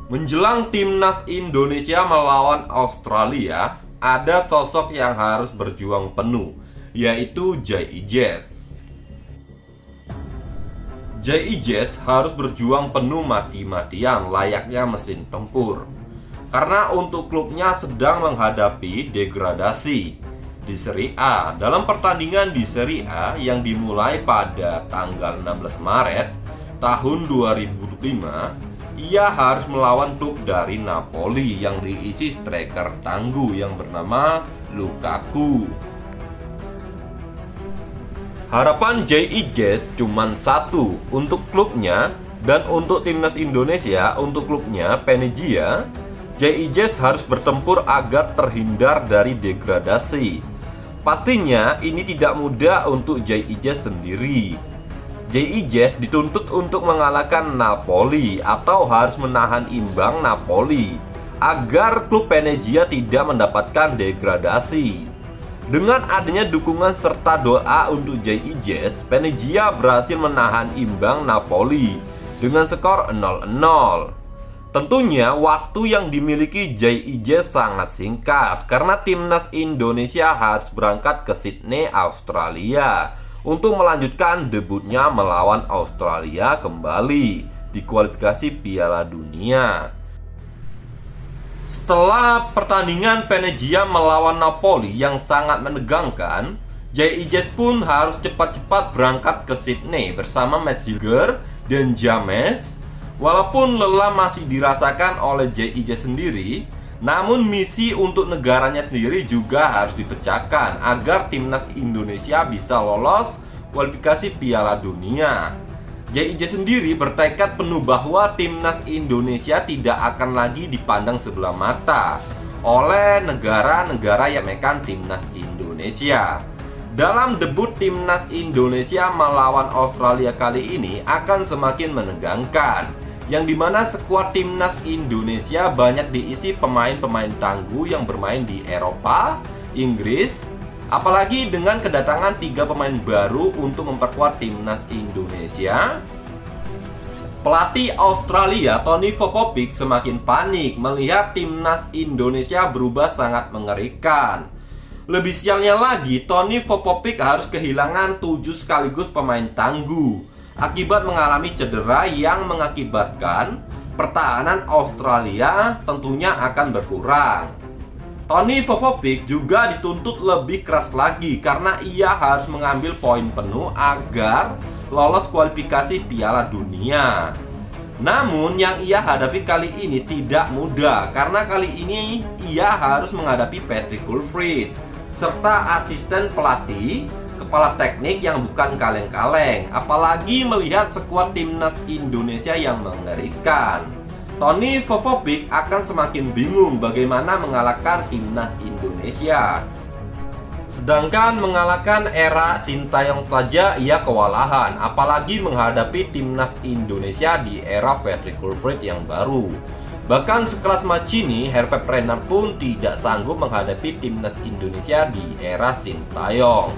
Menjelang timnas Indonesia melawan Australia, ada sosok yang harus berjuang penuh, yaitu J.I. Jazz. J.I. Jazz harus berjuang penuh mati-matian layaknya mesin tempur, karena untuk klubnya sedang menghadapi degradasi di Serie A. Dalam pertandingan di Serie A yang dimulai pada tanggal 16 Maret tahun 2005, ia harus melawan klub dari Napoli yang diisi striker tangguh yang bernama Lukaku. Harapan J.I. Jazz cuma satu untuk klubnya, dan untuk timnas Indonesia untuk klubnya Venezia. J.I. Jazz harus bertempur agar terhindar dari degradasi. Pastinya ini tidak mudah untuk J.I. Jazz sendiri. J.I. Jazz dituntut untuk mengalahkan Napoli atau harus menahan imbang Napoli agar klub Venezia tidak mendapatkan degradasi. Dengan adanya dukungan serta doa untuk J.I. Jazz, Venezia berhasil menahan imbang Napoli dengan skor 0-0. Tentunya waktu yang dimiliki J.I. Jazz sangat singkat karena timnas Indonesia harus berangkat ke Sydney, Australia untuk melanjutkan debutnya melawan Australia kembali di kualifikasi Piala Dunia. Setelah pertandingan Venezia melawan Napoli yang sangat menegangkan, J.I. Jazz pun harus cepat-cepat berangkat ke Sydney bersama Metzger dan James. Walaupun lelah masih dirasakan oleh J.I. Jazz sendiri, namun misi untuk negaranya sendiri juga harus dipecahkan agar timnas Indonesia bisa lolos kualifikasi Piala Dunia. J.I. Jazz sendiri bertekad penuh bahwa timnas Indonesia tidak akan lagi dipandang sebelah mata oleh negara-negara yang mekan timnas Indonesia. Dalam debut timnas Indonesia melawan Australia kali ini akan semakin menegangkan, yang dimana skuad timnas Indonesia banyak diisi pemain-pemain tangguh yang bermain di Eropa, Inggris. Apalagi dengan kedatangan 3 pemain baru untuk memperkuat timnas Indonesia. Pelatih Australia Tony Popovic semakin panik melihat timnas Indonesia berubah sangat mengerikan. Lebih sialnya lagi, Tony Popovic harus kehilangan 7 sekaligus pemain tangguh akibat mengalami cedera yang mengakibatkan pertahanan Australia tentunya akan berkurang. Tony Popovic juga dituntut lebih keras lagi karena ia harus mengambil poin penuh agar lolos kualifikasi Piala Dunia. Namun yang ia hadapi kali ini tidak mudah karena kali ini ia harus menghadapi Patrick Kluivert serta asisten pelatih, kepala teknik yang bukan kaleng-kaleng, apalagi melihat skuad timnas Indonesia yang mengerikan. Tony Popovic akan semakin bingung bagaimana mengalahkan timnas Indonesia. Sedangkan mengalahkan era Sintayong saja ia kewalahan, apalagi menghadapi timnas Indonesia di era Patrick Kluivert yang baru. Bahkan sekelas Mancini, Hervé Renard pun tidak sanggup menghadapi timnas Indonesia di era Sintayong.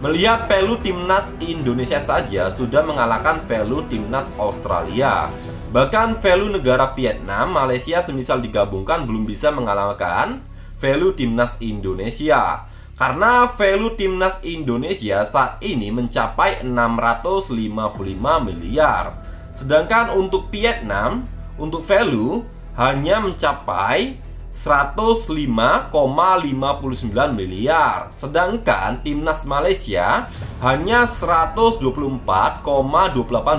Melihat Pelu timnas Indonesia saja sudah mengalahkan Pelu timnas Australia. Bahkan Pelu negara Vietnam, Malaysia semisal digabungkan belum bisa mengalahkan Pelu timnas Indonesia. Karena Pelu timnas Indonesia saat ini mencapai 655 miliar. Sedangkan untuk Vietnam, untuk Pelu hanya mencapai 105,59 miliar. Sedangkan timnas Malaysia hanya 124,28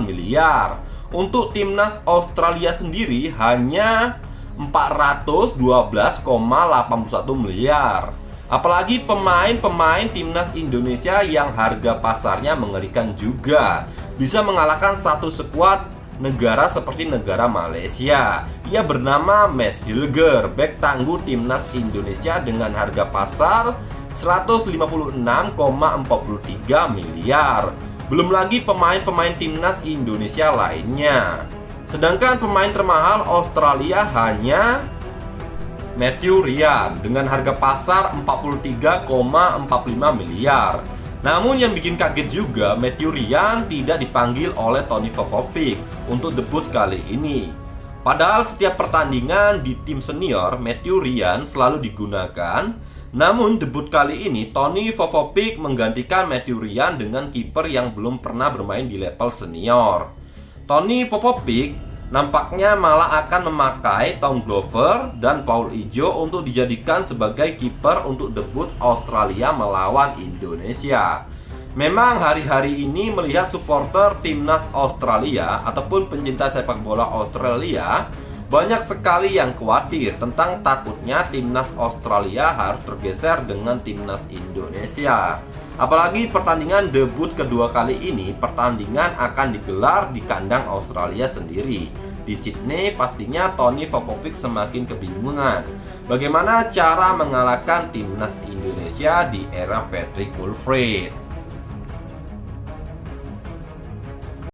miliar. Untuk timnas Australia sendiri hanya 412,81 miliar. Apalagi pemain-pemain timnas Indonesia yang harga pasarnya mengerikan juga bisa mengalahkan satu skuad negara seperti negara Malaysia. Ia bernama Metzger, bek tangguh timnas Indonesia dengan harga pasar 156,43 miliar. Belum lagi pemain-pemain timnas Indonesia lainnya. Sedangkan pemain termahal Australia hanya Matthew Ryan dengan harga pasar 43,45 miliar. Namun yang bikin kaget juga, Matthew Ryan tidak dipanggil oleh Tony Popovic untuk debut kali ini. Padahal setiap pertandingan di tim senior, Matthew Ryan selalu digunakan. Namun debut kali ini Tony Popovic menggantikan Matthew Ryan dengan kiper yang belum pernah bermain di level senior. Tony Popovic nampaknya malah akan memakai Tom Glover dan Paul Ijo untuk dijadikan sebagai kiper untuk debut Australia melawan Indonesia. Memang hari-hari ini melihat supporter timnas Australia ataupun pencinta sepak bola Australia, banyak sekali yang khawatir tentang takutnya timnas Australia harus tergeser dengan timnas Indonesia. Apalagi pertandingan debut kedua kali ini, pertandingan akan digelar di kandang Australia sendiri. Di Sydney pastinya Tony Popovic semakin kebingungan bagaimana cara mengalahkan timnas Indonesia di era Patrick Kluivert.